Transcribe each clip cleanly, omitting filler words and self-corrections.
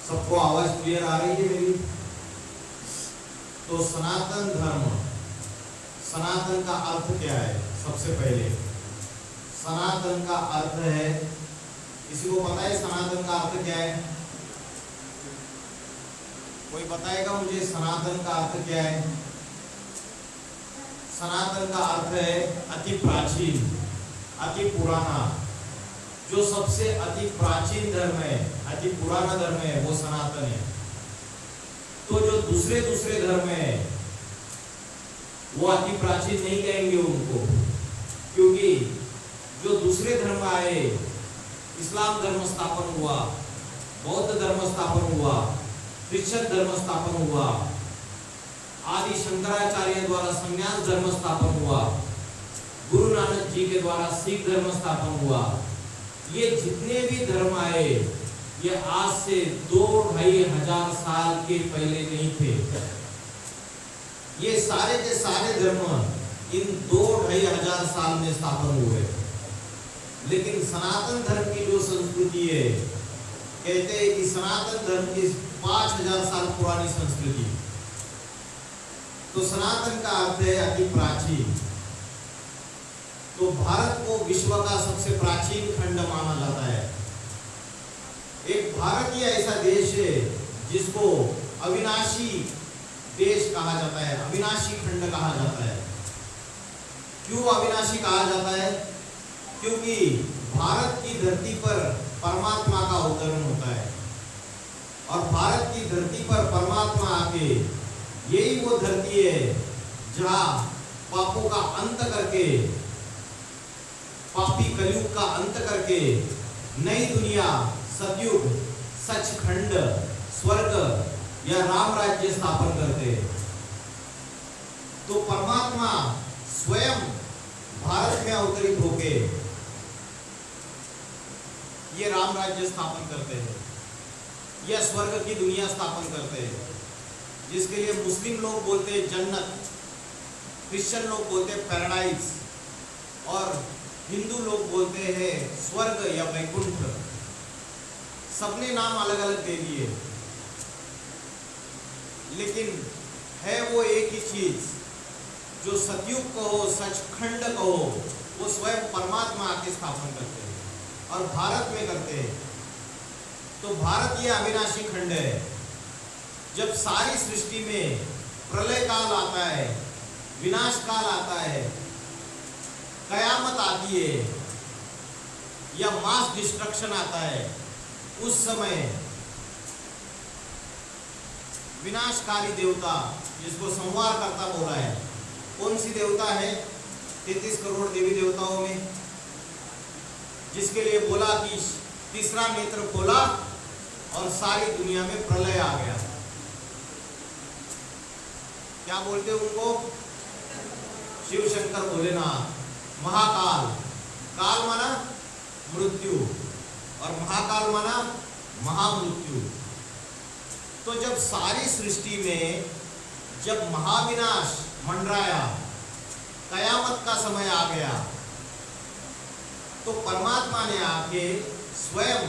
सबको आवाज क्लियर आ रही है मेरी? तो सनातन धर्म, सनातन का अर्थ क्या है? सबसे पहले सनातन का अर्थ है, किसी को पता है सनातन का अर्थ क्या है? कोई बताएगा मुझे सनातन का अर्थ क्या है? सनातन का अर्थ है अति प्राचीन, अति पुराना। जो सबसे अति प्राचीन धर्म है, अति पुराना धर्म है, वो सनातन है। तो जो दूसरे दूसरे धर्म है वो अति प्राचीन नहीं कहेंगे उनको, क्योंकि जो दूसरे धर्म आए, इस्लाम धर्म स्थापन हुआ, बौद्ध धर्म स्थापन हुआ, क्रिश्चियन धर्म स्थापन हुआ, आदि शंकराचार्य द्वारा संन्यास धर्म स्थापन हुआ, गुरु नानक जी के द्वारा सिख धर्म स्थापन हुआ। ये जितने भी धर्म आए ये आज से 2-2.5 हजार साल के पहले नहीं थे। ये सारे के सारे धर्म इन 2-2.5 हजार साल में स्थापन हुए। लेकिन सनातन धर्म की जो संस्कृति है, कहते हैं कि सनातन धर्म की 5000 साल पुरानी संस्कृति। तो सनातन का अर्थ है अति प्राचीन। तो भारत को विश्व का सबसे प्राचीन खंड माना जाता है। एक भारत ही ऐसा देश है जिसको अविनाशी देश कहा जाता है, अविनाशी खंड कहा जाता है। क्यों अविनाशी कहा जाता है? क्योंकि भारत की धरती पर परमात्मा का अवतरण होता है और भारत की धरती पर परमात्मा आके, यही वो धरती है जहां पापों का अंत करके, पापी कलयुग का अंत करके नई दुनिया, सतयुग, सचखंड, स्वर्ग या राम राज्य स्थापन करते हैं। तो परमात्मा स्वयं भारत में अवतरित होके ये राम राज्य स्थापन करते हैं या स्वर्ग की दुनिया स्थापन करते हैं, जिसके लिए मुस्लिम लोग बोलते हैं जन्नत, क्रिश्चियन लोग बोलते हैं पैराडाइज और हिंदू लोग बोलते हैं स्वर्ग या वैकुंठ। सबने नाम अलग अलग दे दिए, लेकिन है वो एक ही चीज। जो सतयुग कहो, सचखंड कहो, वो स्वयं परमात्मा आके स्थापन करते हैं और भारत में करते हैं। तो भारत ये अविनाशी खंड है। जब सारी सृष्टि में प्रलय काल आता है, विनाश काल आता है, कयामत आती है या मास डिस्ट्रक्शन आता है, उस समय विनाशकारी देवता, जिसको संहार करता बोला है, कौन सी देवता है? 33 करोड़ देवी देवताओं में, जिसके लिए बोला कि तीसरा नेत्र खोला और सारी दुनिया में प्रलय आ गया। क्या बोलते हैं उनको? शिव शंकर भोलेनाथ। महाकाल, काल माना मृत्यु और महाकाल माना महामृत्यु। तो जब सारी सृष्टि में जब महाविनाश मंडराया, कयामत का समय आ गया, तो परमात्मा ने आके स्वयं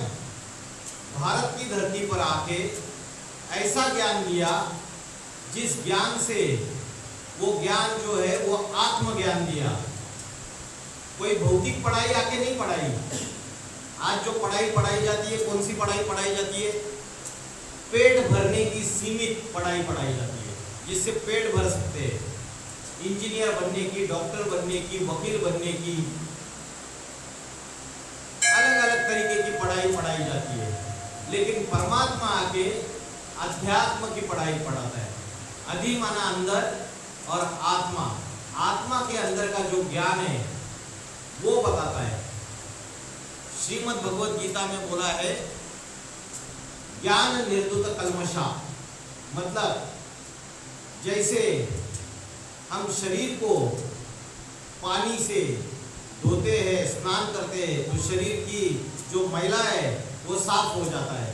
भारत की धरती पर आके ऐसा ज्ञान दिया जिस ज्ञान से, वो ज्ञान जो है वो आत्मज्ञान दिया। कोई भौतिक पढ़ाई आके नहीं पढ़ाई। आज जो पढ़ाई पढ़ाई जाती है, कौन सी पढ़ाई पढ़ाई जाती है? पेट भरने की सीमित पढ़ाई पढ़ाई जाती है, जिससे पेट भर सकते हैं। इंजीनियर बनने की, डॉक्टर बनने की, वकील बनने की, अलग अलग तरीके की पढ़ाई पढ़ाई जाती है। लेकिन परमात्मा आके अध्यात्म की पढ़ाई पढ़ाता है। अधि माना अंदर और आत्मा, आत्मा के अंदर का जो ज्ञान है वो बताता है। श्रीमद् भगवद गीता में बोला है ज्ञान निर्दुत कल्मषा, मतलब जैसे हम शरीर को पानी से धोते हैं, स्नान करते हैं, तो शरीर की जो मैला है वो साफ हो जाता है।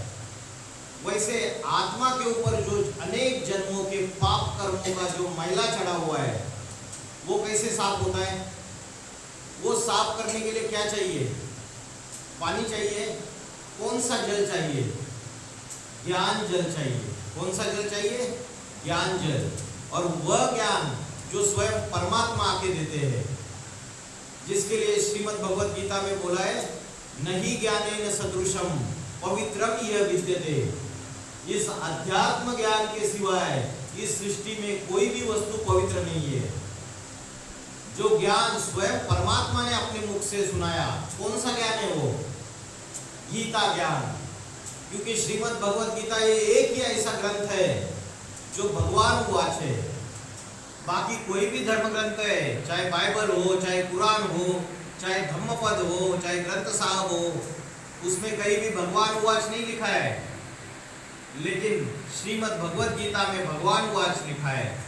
वैसे आत्मा के ऊपर जो अनेक जन्मों के पाप कर्मों का जो मैला चढ़ा हुआ है वो कैसे साफ होता है? वो साफ करने के लिए क्या चाहिए? पानी चाहिए। कौन सा जल चाहिए? ज्ञान जल चाहिए। कौन सा जल चाहिए? ज्ञान जल। और वह ज्ञान जो स्वयं परमात्मा आके देते हैं, जिसके लिए श्रीमद् भगवत गीता में बोला है, नहीं ज्ञानेन सदृशम पवित्रम यह विद्यते। इस अध्यात्म ज्ञान के सिवाय इस सृष्टि में कोई भी वस्तु पवित्र नहीं है। जो ज्ञान स्वयं परमात्मा ने अपने मुख से सुनाया, कौन सा ज्ञान है वो? गीता ज्ञान। क्योंकि श्रीमद् भगवत गीता ये एक ही ऐसा ग्रंथ है जो भगवान वाच है। बाकी कोई भी धर्म ग्रंथ है, चाहे बाइबल हो, चाहे कुरान हो, चाहे धम्मपद हो, चाहे ग्रंथ साहब हो, उसमें कहीं भी भगवान वाच नहीं लिखा है। लेकिन श्रीमद् भगवत गीता में भगवान वाच लिखा है।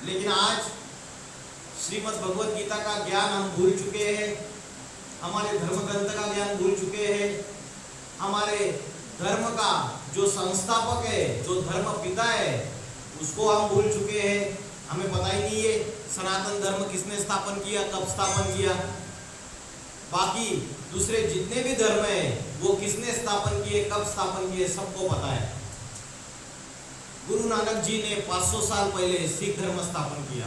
लेकिन आज श्रीमद् भगवत गीता का ज्ञान हम भूल चुके हैं, हमारे धर्म ग्रंथ का ज्ञान भूल चुके हैं, हमारे धर्म का जो संस्थापक है, जो धर्म पिता है, उसको हम भूल चुके हैं। हमें पता ही नहीं है सनातन धर्म किसने स्थापन किया, कब स्थापन किया। बाकी दूसरे जितने भी धर्म है वो किसने स्थापन किए, कब स्थापन किए, सबको पता है। गुरु नानक जी ने 500 साल पहले सिख धर्म स्थापन किया।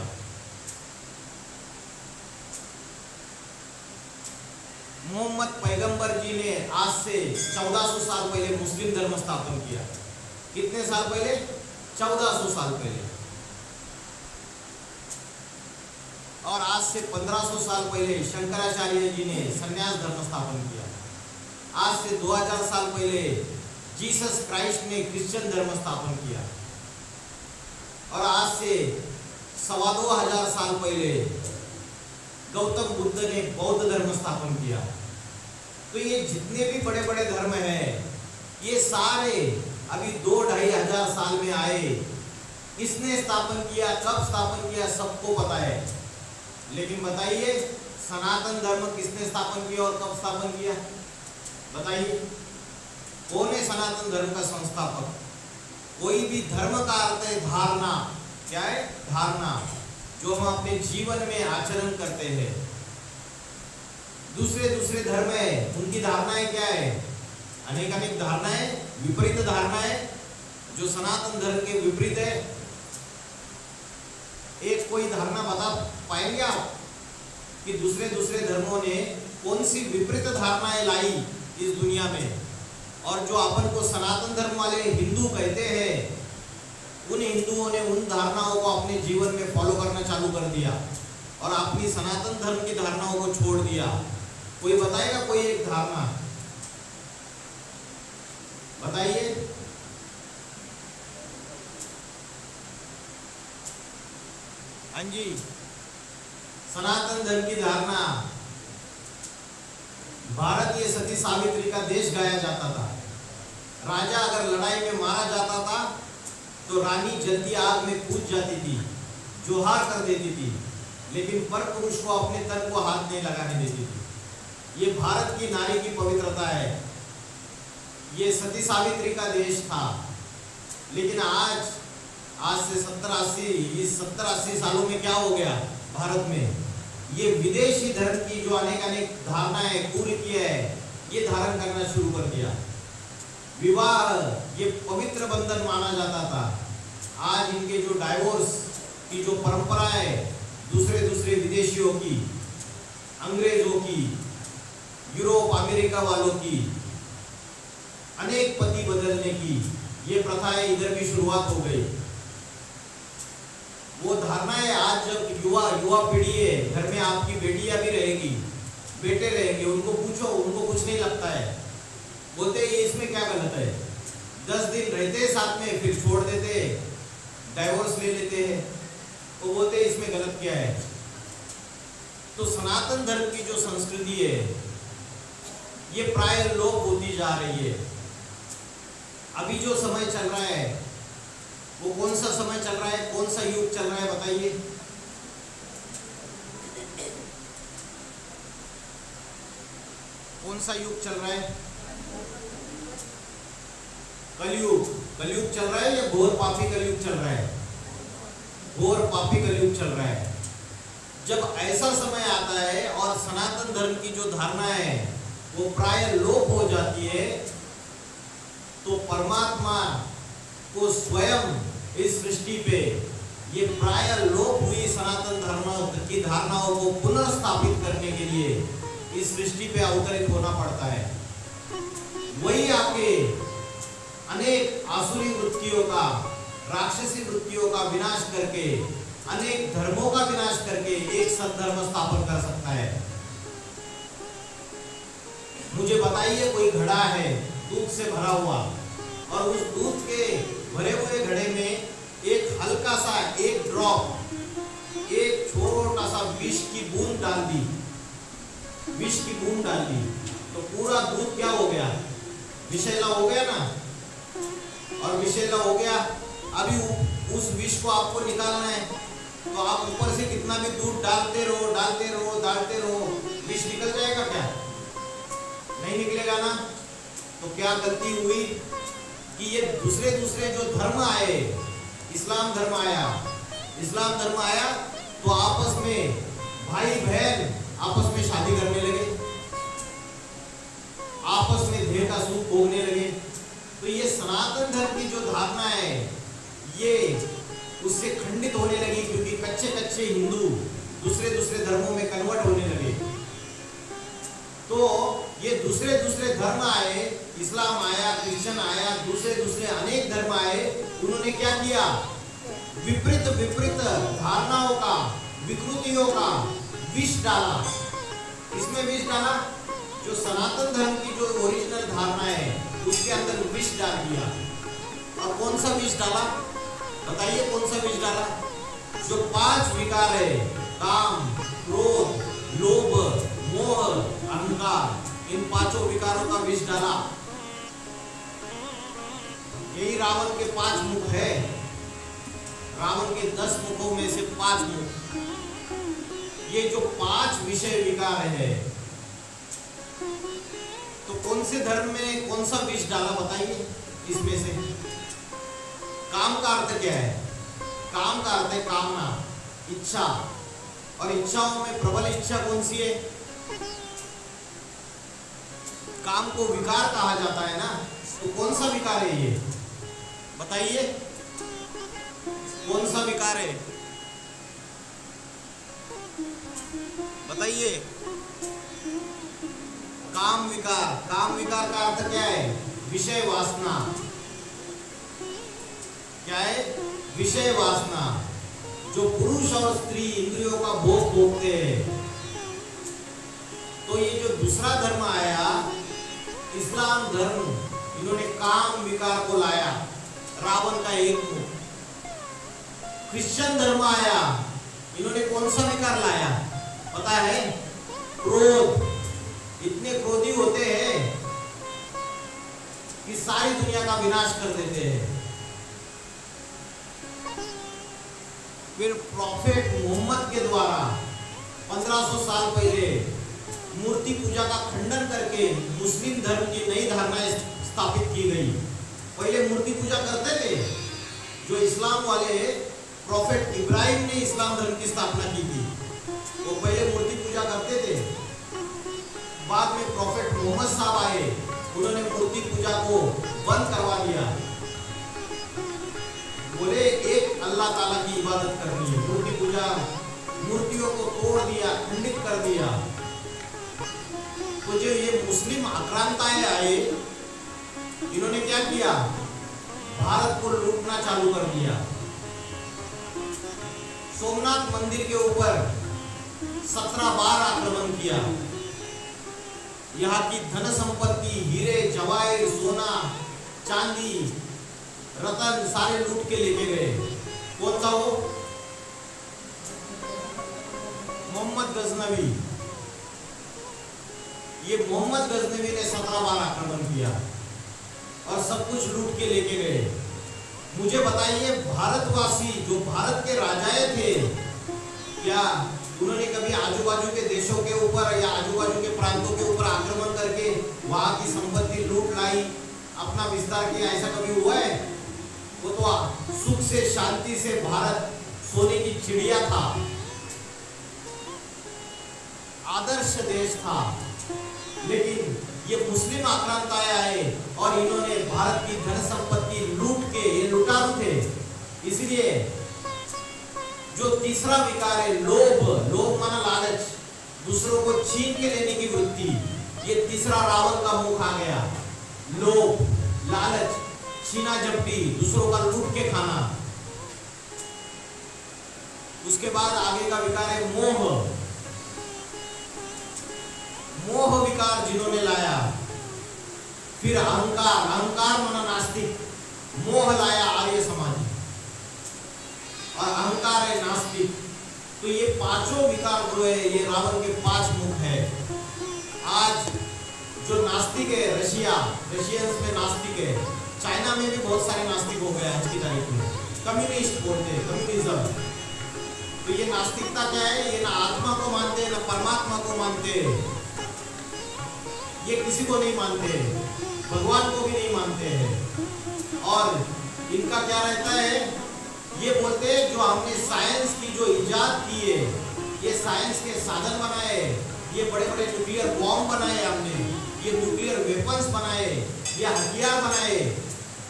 मोहम्मद पैगंबर जी ने आज से 1400 साल पहले मुस्लिम धर्म स्थापन किया। कितने साल पहले? 1400 साल पहले। और आज से 1500 साल पहले शंकराचार्य जी ने संन्यास धर्म स्थापन किया। आज से 2000 साल पहले जीसस क्राइस्ट ने क्रिश्चियन धर्म स्थापन किया। और आज से 2500 साल पहले गौतम बुद्ध ने बौद्ध धर्म स्थापन किया। तो ये जितने भी बड़े बड़े धर्म हैं, ये सारे अभी 2-2.5 हजार साल में आए। किसने स्थापन किया, कब स्थापन किया, सबको पता है। लेकिन बताइए सनातन धर्म किसने स्थापन किया और कब स्थापन किया? बताइए कौन है सनातन धर्म का संस्थापक? कोई भी धर्म का अर्थ है धारणा। क्या है? धारणा, जो हम अपने जीवन में आचरण करते हैं। दूसरे धर्म है, उनकी धारणाएं क्या है? अनेक धारणाएं, विपरीत धारणाएं, जो सनातन धर्म के विपरीत है। एक कोई धारणा बता पाएंगे आप कि दूसरे धर्मों ने कौन सी विपरीत धारणाएं लाई इस दुनिया में? और जो अपन को सनातन धर्म वाले हिंदू कहते हैं, उन हिंदुओं ने उन धारणाओं को अपने जीवन में फॉलो करना चालू कर दिया और अपनी सनातन धर्म की धारणाओं को छोड़ दिया। कोई बताएगा कोई एक धारणा? बताइए। हाँ जी, सनातन धर्म की धारणा, भारत ये सती सावित्री का देश गाया जाता था। राजा अगर लड़ाई में मारा जाता था तो रानी जलती आग में कूद जाती थी, जोहार कर देती थी, लेकिन पर पुरुष को अपने तन को हाथ नहीं लगाने देती थी। ये भारत की नारी की पवित्रता है। ये सती सावित्री का देश था। लेकिन आज से 70-80 सालों में क्या हो गया भारत में? ये विदेशी धर्म की जो अनेक धारणाएं कुरीति है, ये धारण करना शुरू कर दिया। विवाह ये पवित्र बंधन माना जाता था। आज इनके जो डाइवोर्स की जो परंपरा है, दूसरे विदेशियों की, अंग्रेजों की, यूरोप अमेरिका वालों की, अनेक पति बदलने की ये प्रथाएं इधर भी शुरुआत हो गई। वो धारणा है आज जब युवा पीढ़ी है, घर में आपकी बेटियां भी रहेगी, बेटे रहेंगे, उनको पूछो, उनको कुछ नहीं लगता है। बोलते हैं ये इसमें क्या गलत है? 10 दिन रहते साथ में, फिर छोड़ देते, डाइवोर्स ले लेते हैं। तो बोलते हैं इसमें गलत क्या है? तो सनातन धर्म की जो संस्कृति है ये प्राय लोप होती जा रही है। अभी जो समय चल रहा है वो कौन सा समय चल रहा है, कौन सा युग चल रहा है? बताइए। कौन सा युग चल रहा है? कलयुग चल रहा है या घोर पापी कलयुग चल रहा है? घोर पापी कलयुग चल रहा है। जब ऐसा समय आता है और सनातन धर्म की जो धारणा है वो प्राय लोप हो जाती है, तो परमात्मा को स्वयं इस सृष्टि पे ये प्राय लोप हुई सनातन धर्म की धारणाओं को पुनर्स्थापित करने के लिए इस सृष्टि पे अवतरित होना पड़ता है। वही आके अनेक आसुरी वृत्तियों का, राक्षसी वृत्तियों का विनाश करके, अनेक धर्मों का विनाश करके एक सद्धर्म स्थापन कर सकता है। मुझे बताइए, कोई घड़ा है दूध से भरा हुआ, और उस दूध के भरे हुए घड़े में एक हल्का सा, एक ड्रॉप, एक छोटा सा विष की बूंद डाल दी, विष की बूंद डाल दी, तो पूरा दूध क्या हो गया? विषैला हो गया ना। और विषैला हो गया, अभी उस विष को आपको निकालना है, तो आप ऊपर से कितना भी दूध डालते रहो, डालते रहो, डालते रहो, विष निकल जाएगा क्या? नहीं निकलेगा ना। तो क्या गलती हुई कि ये दूसरे दूसरे जो धर्म आए, इस्लाम धर्म आया, इस्लाम धर्म आया तो आपस में भाई बहन आपस में शादी करने लगे, आपस में देह का सुख भोगने लगे। तो ये सनातन धर्म की जो धारणा है ये उससे खंडित होने लगी, क्योंकि कच्चे कच्चे हिंदू दूसरे दूसरे धर्मों में कन्वर्ट होने लगे। तो ये दूसरे दूसरे धर्म आए, इस्लाम आया, क्रिश्चियन आया, दूसरे दूसरे अनेक धर्म आए, उन्होंने क्या किया? विपरीत विपरीत धारणाओं का, विकृतियों का विष डाला। इसमें विष डाला, जो सनातन धर्म की जो ओरिजिनल धारणा है उसके अंदर विष डाल दिया। और कौन सा विष डाला? बताइए कौन सा विष डाला? जो 5 विकार है, काम, क्रोध, लोभ, मोह, अहंकार, इन 5 विकारों का विष डाला। यही रावण के 5 मुख है। रावण के 10 मुखों में से 5 मुख। ये जो 5 विषय विकार है, तो कौन से धर्म में कौन सा विष डाला बताइए इसमें से? काम का अर्थ क्या है? काम का अर्थ है कामना, इच्छा। और इच्छाओं में प्रबल इच्छा कौन सी है? काम को विकार कहा जाता है ना। तो कौन सा विकार है ये बताइए? कौन सा विकार है बताइए? काम विकार। काम विकार का अर्थ क्या है? विषय वासना। क्या है? विषय वासना। जो पुरुष और स्त्री इंद्रियों का भोग भोगते हैं। तो ये जो दूसरा धर्म आया, इस्लाम धर्म, इन्होंने काम विकार को लाया, रावण का एक मुख। क्रिश्चियन धर्म आया, इन्होंने कौन सा विकार लाया पता है? क्रोध। इतने क्रोधी होते हैं कि सारी दुनिया का विनाश कर देते हैं। फिर प्रॉफेट मोहम्मद के द्वारा 1500 साल पहले मूर्ति पूजा का खंडन करके मुस्लिम धर्म की नई धारणाएं स्थापित की गई। पहले मूर्ति पूजा करते थे जो इस्लाम वाले, प्रॉफेट इब्राहिम ने इस्लाम धर्म की स्थापना की थी, वो पहले मूर्ति पूजा करते थे। बाद में प्रॉफेट मोहम्मद साहब आए, उन्होंने मूर्ति पूजा को बंद करवा दिया। बोले एक अल्लाह ताला की इबादत करनी है। मूर्ति पूजा, मूर्तियों को तोड़ दिया, खंडित कर दिया। तो जो ये मुस्लिम आक्रांताएं आए, इन्होंने क्या किया? भारत को लूटना चालू कर दिया। सोमनाथ मंदिर के ऊपर 17 बार आक्रमण किया। यहाँ की धन संपत्ति, हीरे जवाहिर, सोना चांदी, रतन सारे लूट के लेके गए। कौन था वो? मोहम्मद गजनवी। ये मोहम्मद गजनवी ने 17 बार आक्रमण किया और सब कुछ लूट के लेके गए। मुझे बताइए, भारतवासी जो भारत के राजाएं थे, क्या उन्होंने कभी आजू बाजू के देशों के ऊपर या आजू बाजू के प्रांतों के ऊपर आक्रमण करके वहां की संपत्ति लूट लाई, अपना विस्तार किया? ऐसा कभी हुआ है? वो तो सुख से, शांति से भारत सोने की चिड़िया था, आदर्श देश था। लेकिन ये मुस्लिम आक्रांताएं आए और इन्होंने भारत की धन संपत्ति लूट के, ये लुटारू थे। इसलिए जो तीसरा विकार है लोभ, लोभ माना लालच, दूसरों को छीन के लेने की वृत्ति, ये तीसरा रावण का मुख आ गया। लोभ, लालच, छीना झपटी, दूसरों का लूट के खाना। उसके बाद आगे का विकार है मोह, मोह विकार जिन्होंने लाया। फिर अहंकार, अहंकार माना नास्तिक, मोह लाया आर्य समाजी, और अहंकार है नास्तिक। तो ये पांचों विकार जो है ये रावण के 5 मुख है। आज जो नास्तिक है, रशियंस में नास्तिक है, चाइना में भी बहुत सारे नास्तिक हो गए आज की तारीख में। कम्युनिस्ट बोलते हैं, कम्युनिज्म। तो ये नास्तिकता क्या है? ये ना आत्मा को मानते हैं, ना परमात्मा को मानते, ये किसी को नहीं मानते, भगवान को भी नहीं मानते हैं। और इनका क्या रहता है? ये बोलते हैं जो हमने साइंस की जो इजाद की है, ये साइंस के साधन बनाए, ये बड़े बड़े न्यूक्लियर बॉम्ब बनाए हमने, ये न्यूक्लियर वेपन्स बनाए, ये हथियार बनाए,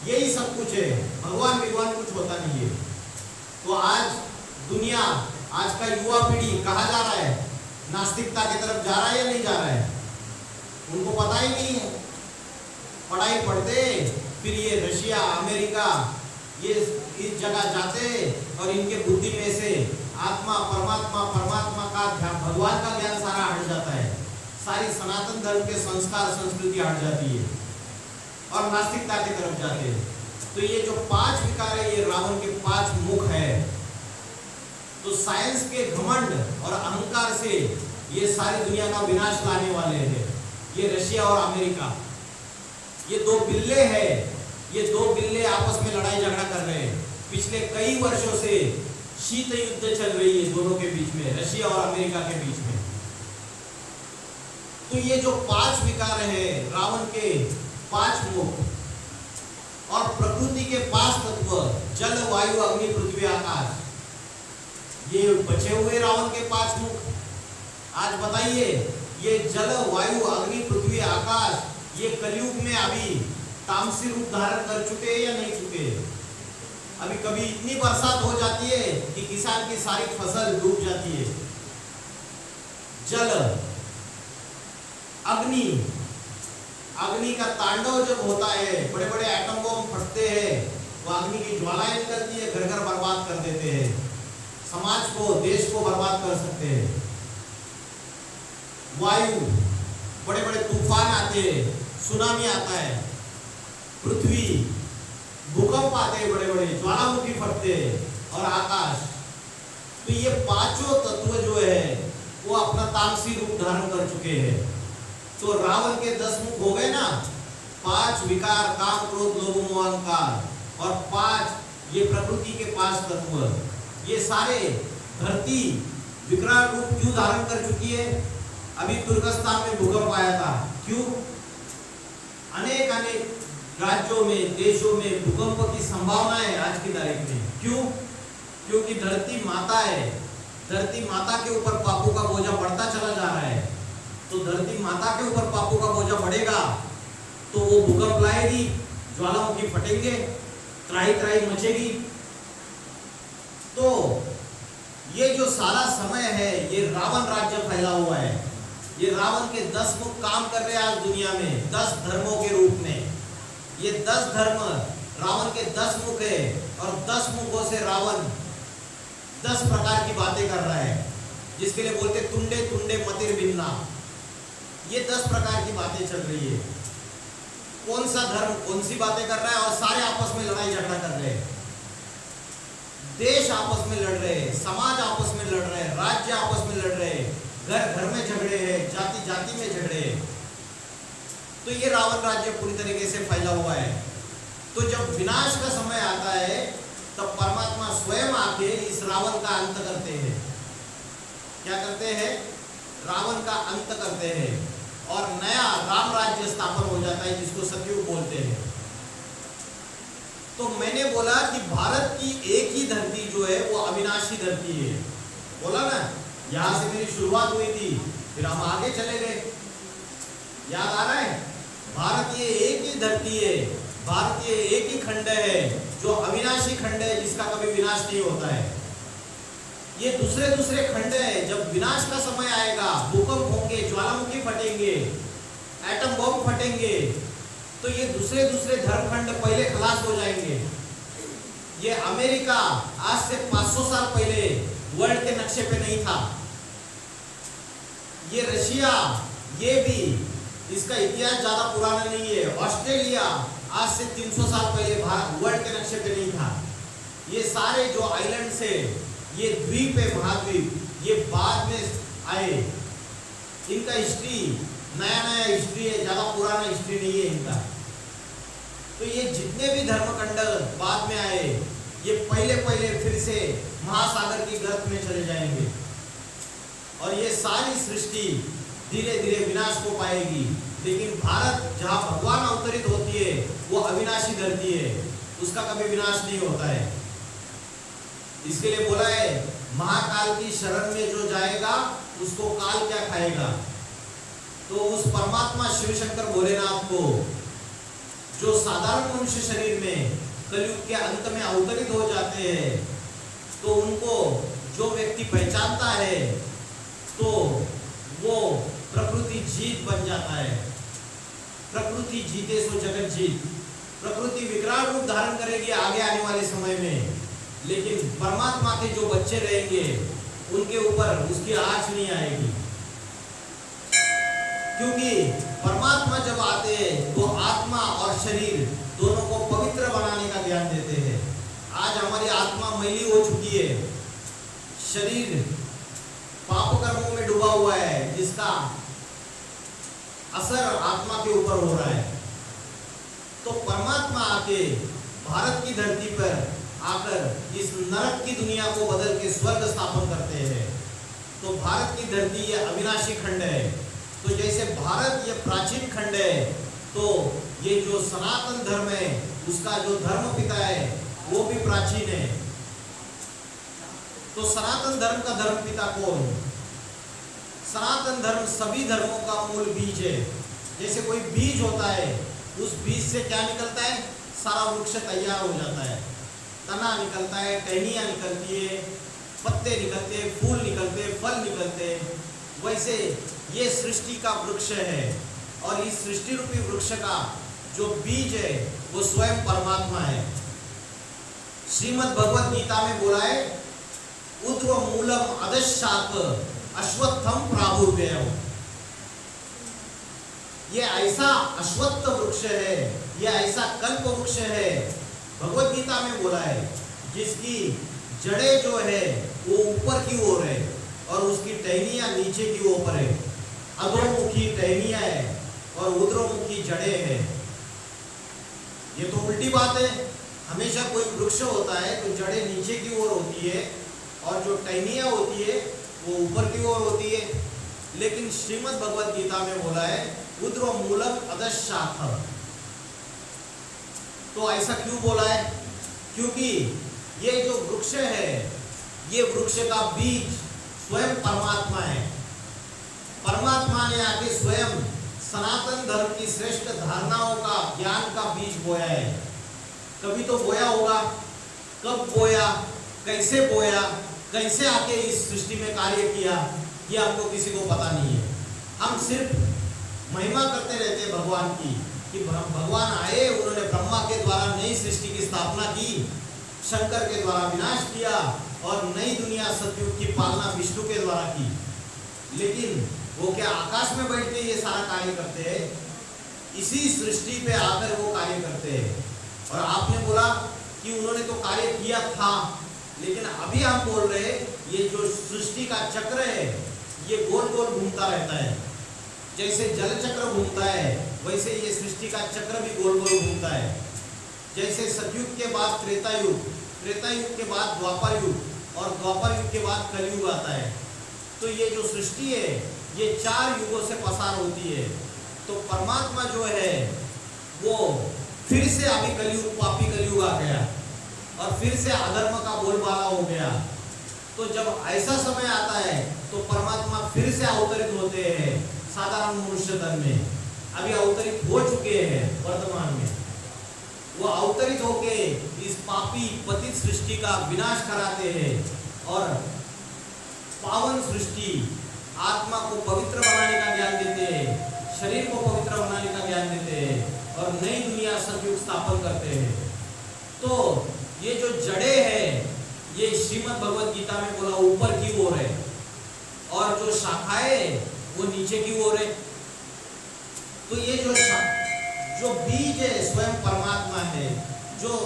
यही सब कुछ है। भगवान कुछ होता नहीं है। तो आज दुनिया, आज का युवा पीढ़ी कहाँ जा रहा है? नास्तिकता की तरफ जा रहा है या नहीं जा रहा है? उनको पता ही नहीं है। पढ़ाई पढ़ते, फिर ये रशिया, अमेरिका, ये इस जगह जाते और इनके बुद्धि में से आत्मा, परमात्मा, परमात्मा का ध्यान, भगवान का ज्ञान सारा हट जाता है। सारी सनातन धर्म के संस्कार, संस्कृति हट जाती है और नास्तिकता की तरफ जाते हैं। तो ये जो 5 विकार है, ये रावण के 5 मुख है। तो साइंस के घमंड और अहंकार से ये सारी दुनिया का विनाश लाने वाले हैं। ये रशिया और अमेरिका, ये 2 बिल्ले हैं। ये 2 बिल्ले आपस में लड़ाई झगड़ा कर रहे हैं। पिछले कई वर्षों से शीत युद्ध चल रही है दोनों के बीच में, रशिया और अमेरिका के बीच में। तो ये जो 5 विकार है रावण के 5 मुख और प्रकृति के 5 तत्व, जल, वायु, अग्नि, पृथ्वी, आकाश, ये बचे हुए रावण के 5 मुख। आज बताइए, ये जल, वायु, अग्नि, पृथ्वी, आकाश, ये कलयुग में अभी तामसी रूप धारण कर चुके हैं या नहीं चुके? अभी कभी इतनी बरसात हो जाती है कि किसान की सारी फसल डूब जाती है। जल, अग्नि, अग्नि का तांडव जब होता है, बड़े बड़े एटम बम फटते हैं, वो अग्नि की ज्वालाएं निकलती है, घर घर बर्बाद कर देते हैं, समाज को, देश को बर्बाद कर सकते हैं। वायु, बड़े बड़े तूफान आते हैं, सुनामी आता है। पृथ्वी, भूकंप आते हैं, बड़े बड़े ज्वालामुखी फटते हैं। और आकाश, तो ये 5 तत्व जो है वो अपना तामसी रूप धारण कर चुके हैं। तो रावण के 10 मुख हो गए ना, 5 विकार, काम, क्रोध, लोभ, मोह, अहंकार, और 5 ये प्रकृति के 5 तत्व। ये सारे धरती विकराल रूप क्यों धारण कर चुकी है? अभी तुर्कस्तान में भूकंप आया था, क्यों? अनेक राज्यों में, देशों में भूकंप की संभावना है आज की तारीख में। क्यों? क्योंकि धरती माता है, धरती माता के ऊपर पापों का बोझा बढ़ता चला जा रहा है। तो धरती माता के ऊपर पापों का बोझा बढ़ेगा तो वो भूकंप लाएगी, ज्वालामुखी फटेंगे, त्राही त्राही मचेगी। तो ये जो सारा समय है, ये रावण राज्य फैला हुआ है। ये रावण के 10 मुख काम कर रहे हैं आज दुनिया में, 10 धर्मों के रूप में। ये 10 धर्म रावण के 10 मुख है, और 10 मुखों से रावण 10 प्रकार की बातें कर रहा है, जिसके लिए बोलते तुंडे तुंडे मतिर भिन्ना। ये 10 प्रकार की बातें चल रही है। कौन सा धर्म कौन सी बातें कर रहा है, और सारे आपस में लड़ाई झगड़ा कर रहे हैं। देश आपस में लड़ रहे हैं, समाज आपस में लड़ रहे हैं, राज्य आपस में लड़ रहे हैं, घर घर में झगड़े हैं, जाति जाति में झगड़े हैं। तो ये रावण राज्य पूरी तरीके से फैला हुआ है। तो जब विनाश का समय आता है, तब परमात्मा स्वयं आके इस रावण का अंत करते हैं। क्या करते हैं? रावण का अंत करते हैं, और नया राम राज्य स्थापन हो जाता है, जिसको सतयुग बोलते हैं। तो मैंने बोला कि भारत की एक ही धरती जो है वो अविनाशी धरती है, बोला ना, यहां से मेरी शुरुआत हुई थी, फिर हम आगे चले गए। याद आ रहा है? भारत ये एक ही धरती है भारतीय एक ही खंड है जो अविनाशी खंड है, जिसका कभी विनाश नहीं होता है। ये दूसरे दूसरे खंड है, जब विनाश का समय आएगा, भूकंप होंगे, ज्वालामुखी फटेंगे, एटम बम फटेंगे, तो ये दूसरे दूसरे धर्मखंड पहले खलास हो जाएंगे। ये अमेरिका आज से 500 साल पहले वर्ल्ड के नक्शे पे नहीं था। ये रशिया, ये भी, इसका इतिहास ज्यादा पुराना नहीं है। ऑस्ट्रेलिया आज से 300 साल पहले वर्ल्ड के नक्शे पे नहीं था। ये सारे जो आइलैंड से, ये द्वीप है, महाद्वीप, ये बाद में आए। इनका हिस्ट्री नया नया हिस्ट्री है, ज्यादा पुराना हिस्ट्री नहीं है इनका। तो ये जितने भी धर्मखंड बाद में आए, ये पहले पहले फिर से महासागर की गर्त में चले जाएंगे और ये सारी सृष्टि धीरे धीरे विनाश को पाएगी। लेकिन भारत जहाँ भगवान अवतरित होती है, वो अविनाशी धरती है, उसका कभी विनाश नहीं होता है। इसके लिए बोला है, महाकाल की शरण में जो जाएगा उसको काल क्या खाएगा। तो उस परमात्मा शिव शंकर भोलेनाथ को, जो साधारण मनुष्य शरीर में कलयुग के अंत में अवतरित हो जाते हैं, तो उनको जो व्यक्ति पहचानता है तो वो प्रकृति जीत बन जाता है। प्रकृति जीते सो जगत जीत। प्रकृति विकराल रूप धारण करेगी आगे आने वाले समय में, लेकिन परमात्मा के जो बच्चे रहेंगे उनके ऊपर उसकी आँच नहीं आएगी, क्योंकि परमात्मा जब आते हैं तो आत्मा और शरीर दोनों को पवित्र बनाने का ज्ञान देते हैं। आज हमारी आत्मा मैली हो चुकी है, शरीर पाप कर्मों में डूबा हुआ है, जिसका असर आत्मा के ऊपर हो रहा है। तो परमात्मा आके भारत की धरती पर आकर इस नरक की दुनिया को बदल के स्वर्ग स्थापन करते हैं। तो भारत की धरती ये अविनाशी खंड है। तो जैसे भारत ये प्राचीन खंड है, तो ये जो सनातन धर्म है, उसका जो धर्म पिता है वो भी प्राचीन है। तो सनातन धर्म का धर्म पिता कौन? सनातन धर्म सभी धर्मों का मूल बीज है। जैसे कोई बीज होता है, उस बीज से क्या निकलता है? सारा वृक्ष तैयार हो जाता है। तना निकलता है, टहनियाँ निकलती है, पत्ते निकलते हैं, फूल निकलते हैं, फल निकलते हैं। वैसे ये सृष्टि का वृक्ष है, और इस सृष्टि रूपी वृक्ष का जो बीज है वो स्वयं परमात्मा है। श्रीमद् भगवद गीता में बोला है, उद्र मूलम अधशाक अश्वत्थम प्राहुर्व्ययम्। ये ऐसा अश्वत्थ वृक्ष है, ये ऐसा कल्प वृक्ष है, भगवद गीता में बोला है, जिसकी जड़ें जो है वो ऊपर की ओर है और उसकी टहनियाँ नीचे की ओर है। अधोमुखी टहनियाँ है और उद्रमुखी जड़ें है। ये तो उल्टी बात है। हमेशा कोई वृक्ष होता है तो जड़ें नीचे की ओर होती है और जो टहनियाँ होती है वो ऊपर की ओर होती है। लेकिन श्रीमद् भगवद गीता में बोला है, उद्र मूलम अधशाखः। तो ऐसा क्यों बोला है? क्योंकि ये जो वृक्ष है, ये वृक्ष का बीज स्वयं परमात्मा है। परमात्मा ने आके स्वयं सनातन धर्म की श्रेष्ठ धारणाओं का, ज्ञान का बीज बोया है। कभी तो बोया होगा, कब बोया, कैसे बोया, कैसे आके इस सृष्टि में कार्य किया, ये हमको किसी को पता नहीं है। हम सिर्फ महिमा करते रहते हैं भगवान की, कि भगवान आए, उन्होंने ब्रह्मा के द्वारा नई सृष्टि की स्थापना की, शंकर के द्वारा विनाश किया और नई दुनिया सतयुग की पालना विष्णु के द्वारा की। लेकिन वो क्या आकाश में बैठ के ये सारा कार्य करते हैं? इसी सृष्टि पे आकर वो कार्य करते हैं। और आपने बोला कि उन्होंने तो कार्य किया था, लेकिन अभी हम बोल रहे हैं ये जो सृष्टि का चक्र है ये गोल गोल घूमता रहता है। जैसे जल चक्र घूमता है, वैसे ये सृष्टि का चक्र भी गोल गोल घूमता है। जैसे सतयुग के बाद त्रेता युग, त्रेता युग के बाद द्वापर युग और द्वापर युग के बाद कलयुग आता है। तो ये जो सृष्टि है ये 4 युगों से पसार होती है। तो परमात्मा जो है वो फिर से अभी कलयुग, पापी कलयुग आ गया और फिर से अधर्म का बोलबाला हो गया। तो जब ऐसा समय आता है तो परमात्मा फिर से अवतरित होते हैं साधारण मनुष्य तन में। अभी अवतरित हो चुके हैं वर्तमान में। वो अवतरित होके इस पापी पतित सृष्टि का विनाश कराते हैं और पावन सृष्टि आत्मा को पवित्र बनाने का ज्ञान देते हैं, शरीर को पवित्र बनाने का ज्ञान देते हैं और नई दुनिया सतयुग स्थापन करते हैं। तो ये जो जड़े हैं ये श्रीमद् भगवद गीता में बोला ऊपर की ओर है और जो शाखाएं वो नीचे की ओर है। तो ये जो बीज है स्वयं परमात्मा है, जो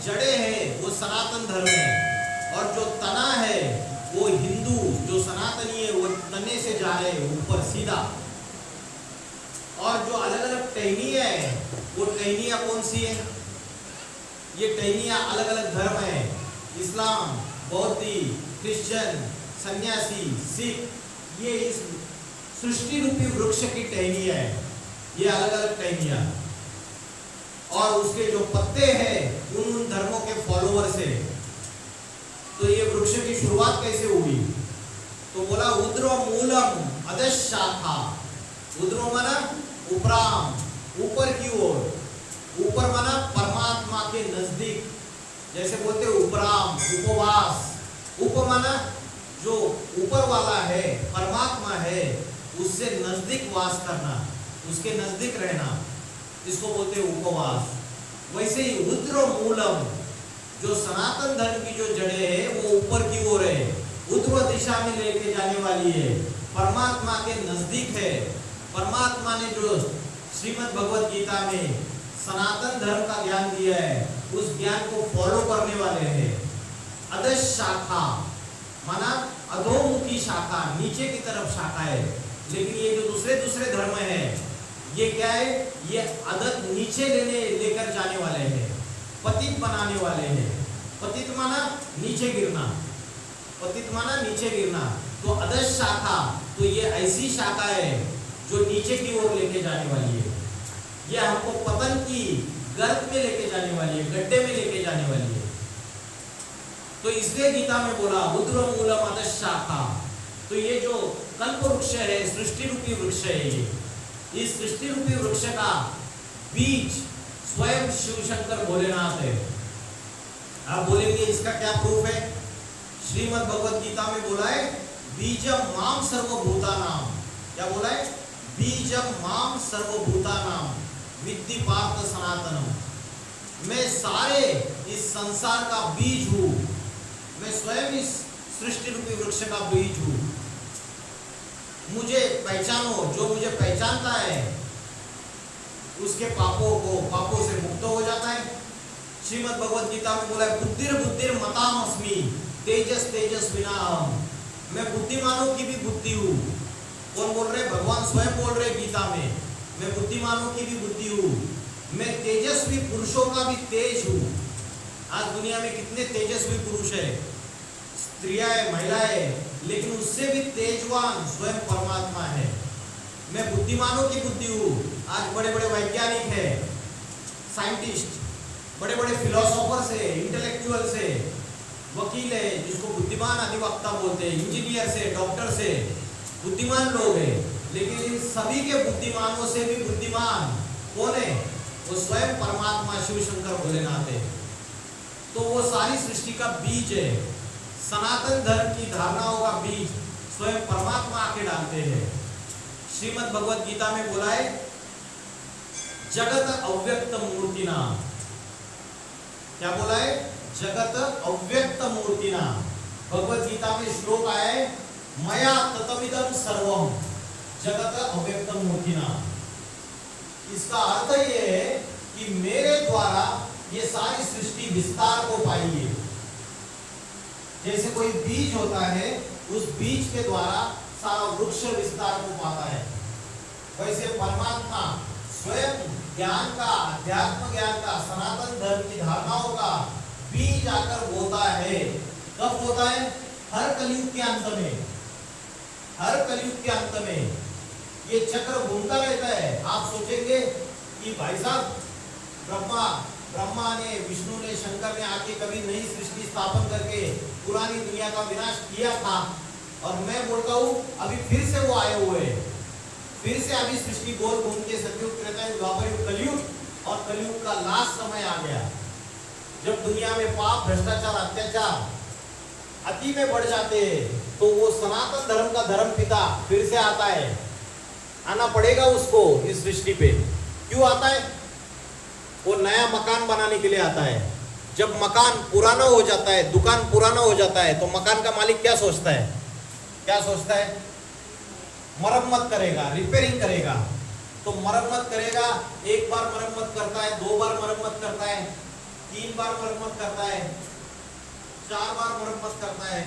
जड़े हैं वो सनातन धर्म है और जो तना है वो हिंदू जो सनातनी है वो तने से जा रहे हैं ऊपर सीधा। और जो अलग अलग टहनियां है वो टहनियां कौन सी है? ये टहनियां अलग अलग धर्म है, इस्लाम, बौद्धी, क्रिश्चियन, सन्यासी, सिख, ये इस सृष्टि रूपी वृक्ष की टहनियां है, ये अलग अलग टहनियां। और उसके जो पत्ते हैं उन धर्मों के फॉलोअर्स है। तो ये वृक्ष की शुरुआत कैसे हुई? तो बोला उद्रो मूलम अधः शाखा। उद्रो माना उपराम, ऊपर की ओर, ऊपर माना परमात्मा के नजदीक, जैसे बोलते उपराम, उपवास। उप माना जो ऊपर वाला है, परमात्मा है, उससे नजदीक वास करना, उसके नजदीक रहना, इसको बोलते उपवास। वैसे ही उद्रो मूलम, जो सनातन धर्म की जो जड़ें है वो ऊपर की ओर है, उद्रो दिशा में लेके जाने वाली है, परमात्मा के नजदीक है। परमात्मा ने जो श्रीमद् भगवद गीता में सनातन धर्म का ज्ञान दिया है उस ज्ञान को फॉलो करने वाले हैं। अधः शाखा माना अधोमुखी शाखा, नीचे की तरफ शाखा है। लेकिन ये जो दूसरे धर्म है ये क्या है? ये अधः नीचे लेकर जाने वाले हैं, पतित बनाने वाले हैं। पतित माना नीचे गिरना, पतित माना नीचे गिरना। तो अधः शाखा, तो ये ऐसी शाखा है जो नीचे की ओर लेके जाने वाली है। ये हमको पतन की गर्त में लेके जाने वाली है, गड्ढे में लेके जाने वाली है। तो इसलिए गीता में बोला उद्रो मूलम अधः शाखा। तो ये जो कल्प वृक्ष है, सृष्टि रूपी वृक्ष है, ये इस सृष्टि रूपी वृक्ष का बीज स्वयं शिव शंकर भोलेनाथ है। आप बोलेंगे इसका क्या प्रूफ है? श्रीमद् भगवद गीता में बोला है बीजम माम सर्वभूतानाम। क्या बोला है? बीजम माम सर्वभूतानाम विद्धि पार्थ सनातनम। मैं सारे इस संसार का बीज हूँ, मैं स्वयं इस सृष्टि रूपी वृक्ष का बीज हूँ। मुझे पहचानो, जो मुझे पहचानता है उसके पापों से मुक्त हो जाता है। श्रीमद् भगवद गीता में बोला है बुद्धिर मताम अस्मि तेजस विना अहम। मैं बुद्धिमानों की भी बुद्धि हूँ। कौन बोल रहे? भगवान स्वयं बोल रहे गीता में, मैं बुद्धिमानों की भी बुद्धि हूँ, मैं तेजस्वी पुरुषों का भी तेज हूँ। आज दुनिया में कितने तेजस्वी पुरुष है, स्त्रियां है, महिलाएं, लेकिन उससे भी तेजवान स्वयं परमात्मा है। मैं बुद्धिमानों की बुद्धि हूँ। आज बड़े बड़े वैज्ञानिक है, साइंटिस्ट, बड़े बड़े फिलोसोफर्स है, इंटेलेक्चुअल्स है, वकील है जिसको बुद्धिमान अधिवक्ता बोलते हैं, इंजीनियर से, डॉक्टर से, बुद्धिमान लोग हैं। लेकिन इन सभी के बुद्धिमानों से भी बुद्धिमान कौन है? वो स्वयं परमात्मा शिव शंकर भोलेनाथ है। तो वो सारी सृष्टि का बीज है, सनातन धर्म की धारणाओं का बीज स्वयं परमात्मा आके डालते हैं। श्रीमद् भगवद गीता में बोला है जगत अव्यक्त मूर्तिना। क्या बोला है? जगत अव्यक्त मूर्तिना। भगवद गीता में श्लोक आया है मया ततमिदं सर्वम जगत अव्यक्त मूर्तिना। इसका अर्थ ये है कि मेरे द्वारा ये सारी सृष्टि विस्तार को पाई है। जैसे कोई बीज होता है, उस बीज के द्वारा सारा वृक्ष विस्तार को पाता है, वैसे परमात्मा स्वयं ज्ञान का, अध्यात्म ज्ञान का, सनातन धर्म की धारणाओं का बीज आकर बोता है। कब होता है? हर कलयुग के अंत में। हर कलयुग के अंत में ये चक्र घूमता रहता है। आप सोचेंगे कि भाई साहब ब्रह्मा ने, विष्णु ने, शंकर ने आके कभी नई सृष्टि स्थापन करके पुरानी दुनिया का विनाश किया था, और मैं बोलता हूँ अभी फिर से वो आए हुए हैं। फिर से अभी सृष्टि गोल घूम के सतयुग, त्रेता युग, द्वापर युग, कलयुग और कलयुग का लास्ट समय आ गया, जब दुनिया में पाप, भ्रष्टाचार, अत्याचार अति में बढ़ जाते हैं, तो वो सनातन धर्म का धर्म पिता फिर से आता है। आना पड़ेगा उसको इस सृष्टि पे। क्यों आता है? वो नया मकान बनाने के लिए आता है। जब मकान पुराना हो जाता है, दुकान पुराना हो जाता है, तो मकान का मालिक क्या सोचता है? क्या सोचता है? मरम्मत करेगा, रिपेयरिंग करेगा। तो मरम्मत करेगा, एक बार मरम्मत करता है, 2 बार मरम्मत करता है, 3 बार मरम्मत करता है, 4 बार मरम्मत करता है,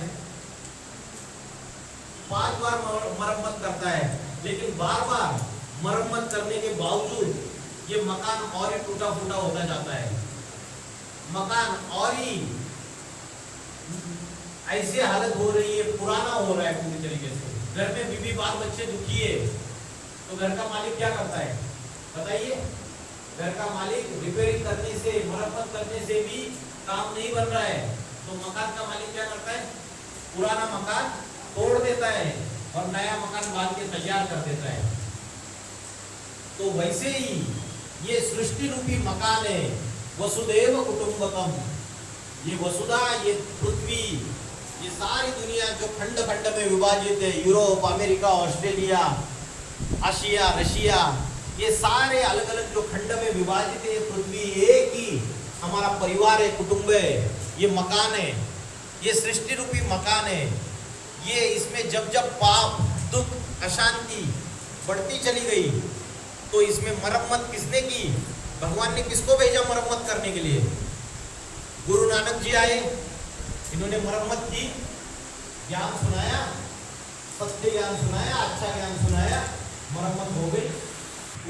5 बार मरम्मत करता है। लेकिन बार बार मरम्मत करने के बावजूद ये मकान और ही टूटा फूटा होता जाता है। मकान और ही ऐसी हालत हो रही है, पुराना हो रहा है पूरी तरीके से। घर में बीवी बाल बच्चे दुखी है, तो घर का मालिक क्या करता है बताइए? घर का मालिक रिपेयरिंग करने से, मरम्मत करने से भी काम नहीं बन रहा है, तो मकान का मालिक क्या करता है? पुराना मकान तोड़ देता है और नया मकान बांध के तैयार कर देता है। तो वैसे ही ये सृष्टि रूपी मकान है, वसुदेव कुटुंबकम। ये वसुधा, ये पृथ्वी, ये सारी दुनिया जो खंड खंड में विभाजित है, Europe, America, Australia, Asia, Russia, ये सारे अलग अलग जो खंड में विभाजित है, पृथ्वी एक ही हमारा परिवार है, कुटुंब है, ये मकान है, ये सृष्टि रूपी मकान है। ये इसमें जब जब पाप, दुख, अशांति बढ़ती चली गई, तो इसमें मरम्मत किसने की? भगवान ने किसको भेजा मरम्मत करने के लिए? गुरु नानक जी आए, इन्होंने मरम्मत की, ज्ञान सुनाया, सत्य ज्ञान सुनाया, अच्छा ज्ञान सुनाया, मरम्मत हो गई।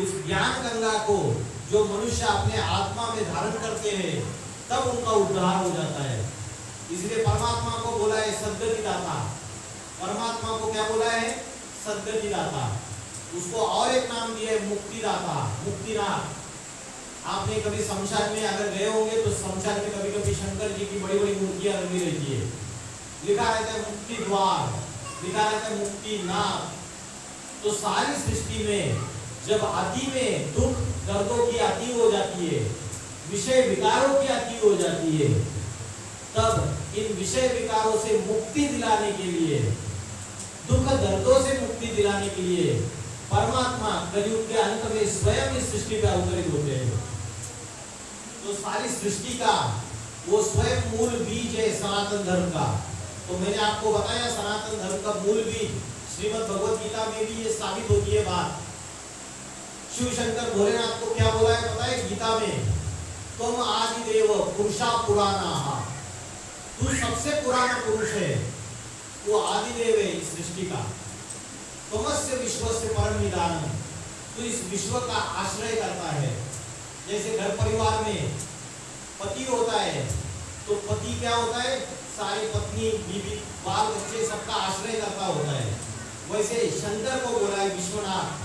उस ज्ञान गंगा को जो मनुष्य अपने आत्मा में धारण करते हैं, तब उनका उद्धार हो जाता है। इसलिए परमात्मा को बोला है सद्गति दाता। परमात्मा को क्या बोला है? सद्गति दाता। उसको और एक नाम दिया है मुक्तिदाता, मुक्तिनाथ। आपने कभी शमशान में अगर गए होंगे तो शमशान में कभी कभी शंकर जी की बड़ी बड़ी मूर्तियां रंगी रहती है, लिखा रहता है मुक्ति द्वार, लिखा रहता है मुक्तिनाथ। तो सारी सृष्टि में जब आदि में दुख दर्दों की अति हो जाती है, विषय विकारों की अति हो जाती है, तब इन विषय विकारों से मुक्ति दिलाने के लिए, दुख दर्दों से मुक्ति दिलाने के लिए परमात्मा कलयुग के अंत में स्वयं इस सृष्टि पर अवतरित होते हैं। तो सारी सृष्टि का वो स्वयं मूल बीज है सनातन धर्म का। तो मैंने आपको बताया सनातन धर्म का मूल बीज, श्रीमद् भगवत गीता में भी ये साबित होती है बात। शिव शंकर भोलेनाथ को क्या बोला है पता है गीता में? तुम आदि देव पुरुषा पुराना, तू सबसे पुराना पुरुष है, वो आदि देव है इस सृष्टि का। तुमस्य विश्व से परम निदान, तो इस विश्व का आश्रय करता है। जैसे घर परिवार में पति होता है, तो पति क्या होता है? सारी पत्नी, बीवी, बाल बच्चे सबका आश्रय करता होता है। वैसे शंकर को बोला है विश्वनाथ,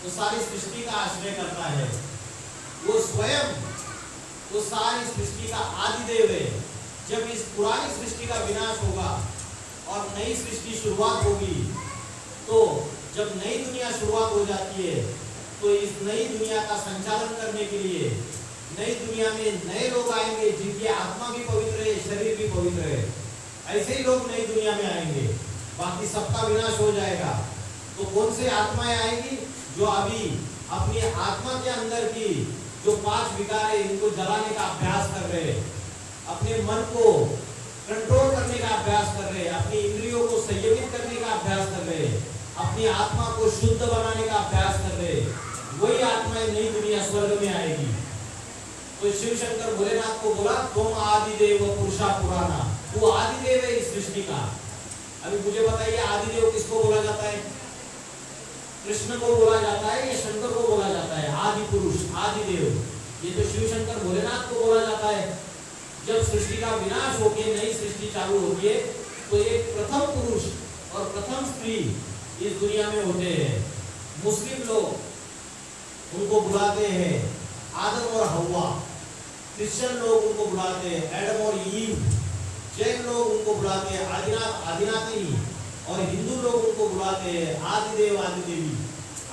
तो सारी सृष्टि का आश्रय करता है। वो स्वयं वो सारी सृष्टि का आदिदेव है। जब इस पुरानी सृष्टि का विनाश होगा और नई सृष्टि शुरुआत होगी, तो जब नई दुनिया शुरुआत हो जाती है, तो इस नई दुनिया का संचालन करने के लिए नई दुनिया में नए लोग आएंगे, जिनकी आत्मा भी पवित्र है, शरीर भी पवित्र है। ऐसे ही लोग नई दुनिया में आएंगे, बाकी सबका विनाश हो जाएगा। तो कौन से आत्माएं आएगी? जो अभी अपनी आत्मा के अंदर की जो 5 विकार है, इनको जलाने का अभ्यास कर रहे हैं, अपने मन को कंट्रोल करने का अभ्यास कर रहे हैं, अपनी इंद्रियों को संयमित करने का अभ्यास कर रहे हैं, अपनी आत्मा को शुद्ध बनाने का अभ्यास कर रहे हैं, वही आत्माएं नई दुनिया स्वर्ग में आएगी। तो शिव शंकर भोलेनाथ को बोला तुम आदिदेव पुरुषा पुराना, तू आदिदेव है इस सृष्टि का। अभी मुझे बताइए आदिदेव किसको बोला जाता है? कृष्ण को बोला जाता है या शंकर को बोला जाता है? आदि पुरुष, आदिदेव, ये तो शिव शंकर भोलेनाथ को बोला जाता है। जब सृष्टि का विनाश होकर नई सृष्टि चालू होती है, तो एक प्रथम पुरुष और प्रथम स्त्री इस दुनिया में होते हैं। मुस्लिम लोग उनको बुलाते हैं आदम और हव्वा, क्रिश्चियन लोग उनको बुलाते हैं एडम और ईव, जैन लोग उनको बुलाते हैं आदिनाथ आदिनाथिनी, और हिंदू लोग उनको बुलाते हैं आदिदेव आदिदेवी,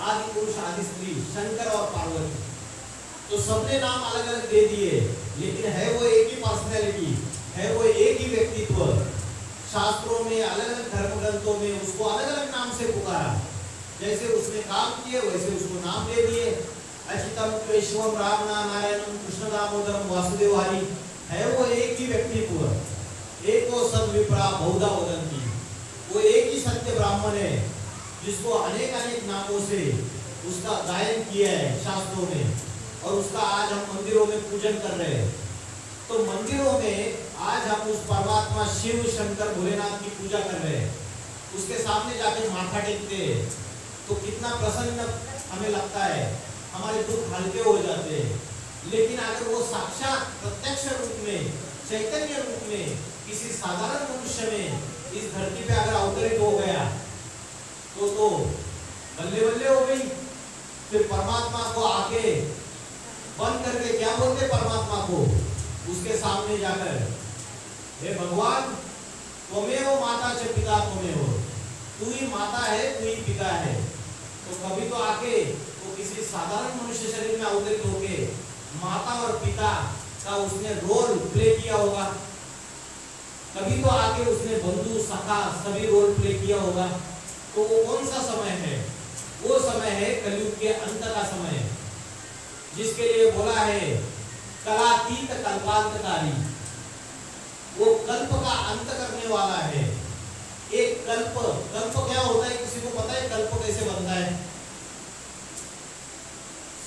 आदि पुरुष आदि स्त्री, शंकर और पार्वती। तो सबने नाम अलग अलग दे दिए, लेकिन है वो एक ही पर्सनैलिटी, है वो एक ही व्यक्तित्व। शास्त्रों में अलग अलग धर्म ग्रंथों में उसको अलग अलग नाम से पुकारा, जैसे उसने काम किए वैसे उसको नाम दे दिए। अच्युतम केशवम राम नारायणम कृष्ण दामोदरम वासुदेव हरि, है वो एक ही व्यक्तित्व। एक वो सद्विप्रा बहुधा वदन्ति, वो एक ही सत्य ब्राह्मण है जिसको अनेक अनेक नामों से उसका गायन किया है शास्त्रों में, और उसका आज हम मंदिरों में पूजन कर रहे हैं। तो मंदिरों में आज हम उस परमात्मा शिव शंकर भोलेनाथ की पूजा कर रहे हैं, उसके सामने जाके माथा टेकते हैं तो कितना प्रसन्न हमें लगता है, हमारे दुख हल्के हो जाते हैं। लेकिन अगर वो साक्षात प्रत्यक्ष रूप में, चैतन्य रूप में किसी साधारण मनुष्य में इस धरती पे अगर अवतरित हो गया तो बल्ले बल्ले हो गई। फिर परमात्मा को आके बंद करके क्या बोलते परमात्मा को, उसके सामने जाकर, हे भगवान त्वमेव माता च पिता त्वमेव, तू ही माता है तू ही पिता है। तो कभी तो आके वो किसी साधारण मनुष्य शरीर में अवतरित होके माता और पिता का उसने रोल प्ले किया होगा, कभी तो आके उसने बंधु सखा सभी रोल प्ले किया होगा। तो वो कौन सा समय है? वो समय है कलयुग के अंत का समय, जिसके लिए बोला है कलातीत कल्पांतकारी, वो कल्प का अंत करने वाला है। एक कल्प क्या होता है, किसी को पता है कल्प कैसे बनता है?